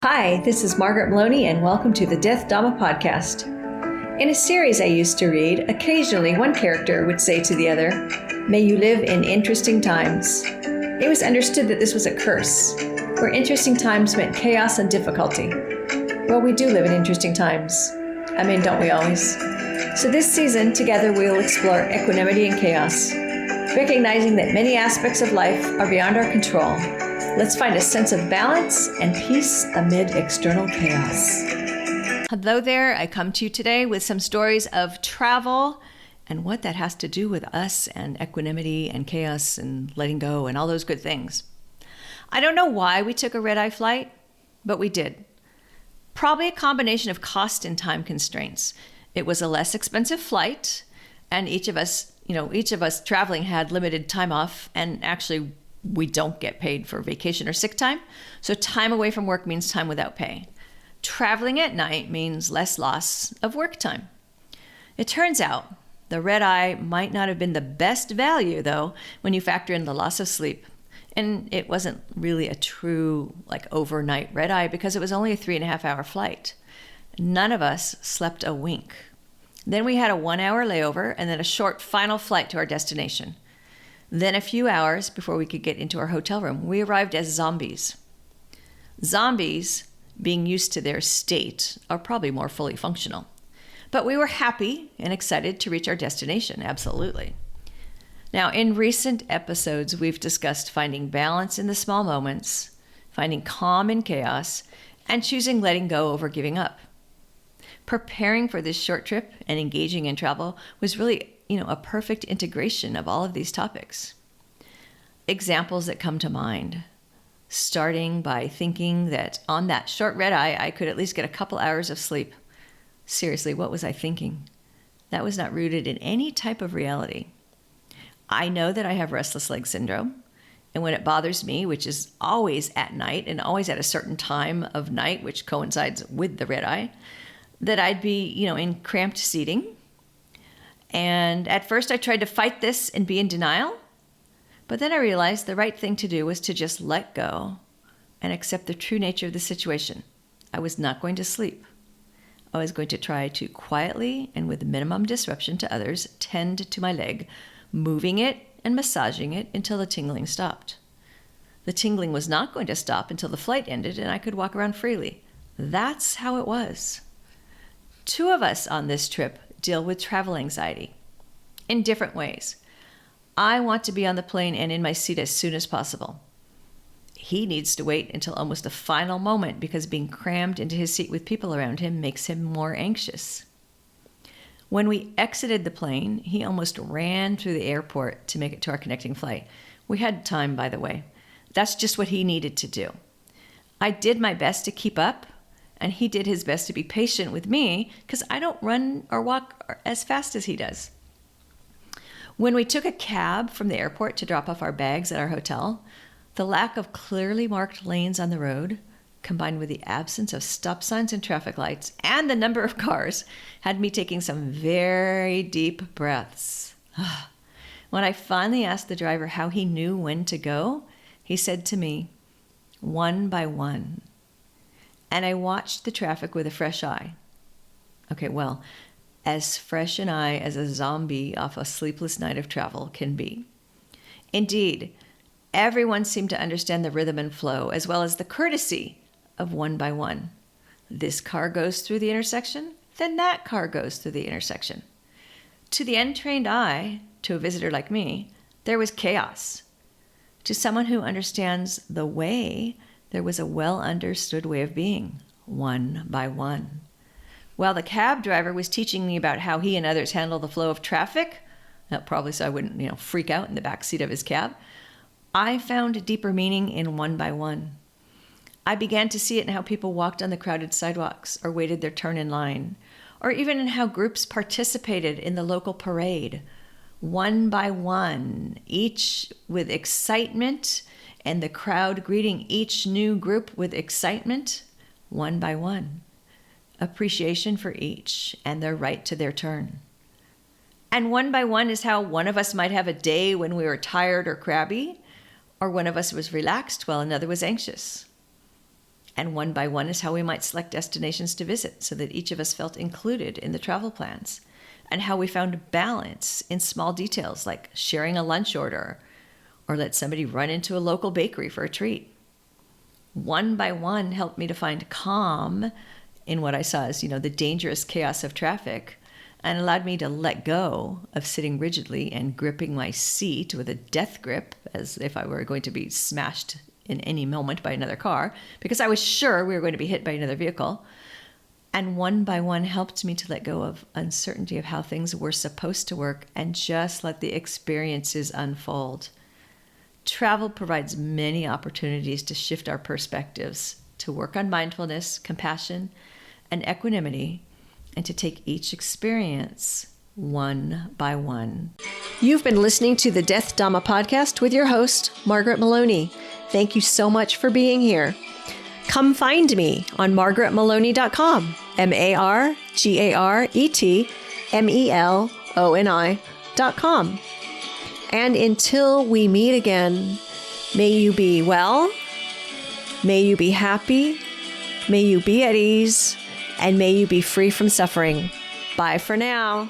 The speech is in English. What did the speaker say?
Hi, this is Margaret Meloni, and welcome to the Death Dhamma Podcast. In a series I used to read, occasionally one character would say to the other, "May you live in interesting times." It was understood that this was a curse, where interesting times meant chaos and difficulty. Well, we do live in interesting times. I mean, don't we always? So this season, together we will explore equanimity and chaos, recognizing that many aspects of life are beyond our control. Let's find a sense of balance and peace amid external chaos. Hello there. I come to you today with some stories of travel and what that has to do with us and equanimity and chaos and letting go and all those good things. I don't know why we took a red-eye flight, but we did. Probably a combination of cost and time constraints. It was a less expensive flight, and each of us traveling had limited time off, and actually we don't get paid for vacation or sick time. So time away from work means time without pay. Traveling at night means less loss of work time. It turns out the red eye might not have been the best value, though, when you factor in the loss of sleep. And it wasn't really a true overnight red eye because it was only a 3.5-hour flight. None of us slept a wink. Then we had a 1-hour layover and then a short final flight to our destination. Then a few hours before we could get into our hotel room, we arrived as zombies. Zombies, being used to their state, are probably more fully functional. But we were happy and excited to reach our destination, absolutely. Now, in recent episodes, we've discussed finding balance in the small moments, finding calm in chaos, and choosing letting go over giving up. Preparing for this short trip and engaging in travel was really a perfect integration of all of these topics. Examples that come to mind, starting by thinking that on that short red eye, I could at least get a couple hours of sleep. Seriously, what was I thinking? That was not rooted in any type of reality. I know that I have restless leg syndrome, and when it bothers me, which is always at night and always at a certain time of night, which coincides with the red eye, that I'd be, in cramped seating. And at first I tried to fight this and be in denial, but then I realized the right thing to do was to just let go and accept the true nature of the situation. I was not going to sleep. I was going to try to quietly and with minimum disruption to others tend to my leg, moving it and massaging it until the tingling stopped. The tingling was not going to stop until the flight ended and I could walk around freely. That's how it was. 2 of us on this trip deal with travel anxiety in different ways. I want to be on the plane and in my seat as soon as possible. He needs to wait until almost the final moment because being crammed into his seat with people around him makes him more anxious. When we exited the plane, he almost ran through the airport to make it to our connecting flight. We had time, by the way. That's just what he needed to do. I did my best to keep up, and he did his best to be patient with me because I don't run or walk as fast as he does. When we took a cab from the airport to drop off our bags at our hotel, the lack of clearly marked lanes on the road, combined with the absence of stop signs and traffic lights and the number of cars, had me taking some very deep breaths. When I finally asked the driver how he knew when to go, he said to me, "One by one." And I watched the traffic with a fresh eye. Okay, well, as fresh an eye as a zombie off a sleepless night of travel can be. Indeed, everyone seemed to understand the rhythm and flow, as well as the courtesy of one by one. This car goes through the intersection, then that car goes through the intersection. To the untrained eye, to a visitor like me, there was chaos. To someone who understands the way, there was a well-understood way of being, one by one. While the cab driver was teaching me about how he and others handle the flow of traffic, probably so I wouldn't, freak out in the back seat of his cab, I found a deeper meaning in one by one. I began to see it in how people walked on the crowded sidewalks or waited their turn in line, or even in how groups participated in the local parade, one by one, each with excitement, and the crowd greeting each new group with excitement, one by one. Appreciation for each and their right to their turn. And one by one is how one of us might have a day when we were tired or crabby, or one of us was relaxed while another was anxious. And one by one is how we might select destinations to visit so that each of us felt included in the travel plans, and how we found balance in small details like sharing a lunch order or let somebody run into a local bakery for a treat. One by one helped me to find calm in what I saw as, the dangerous chaos of traffic, and allowed me to let go of sitting rigidly and gripping my seat with a death grip as if I were going to be smashed in any moment by another car, because I was sure we were going to be hit by another vehicle. And one by one helped me to let go of uncertainty of how things were supposed to work and just let the experiences unfold. Travel provides many opportunities to shift our perspectives, to work on mindfulness, compassion, and equanimity, and to take each experience one by one. You've been listening to the Death Dhamma Podcast with your host, Margaret Meloni. Thank you so much for being here. Come find me on margaretmeloni.com, margaretmeloni.com. And until we meet again, may you be well, may you be happy, may you be at ease, and may you be free from suffering. Bye for now.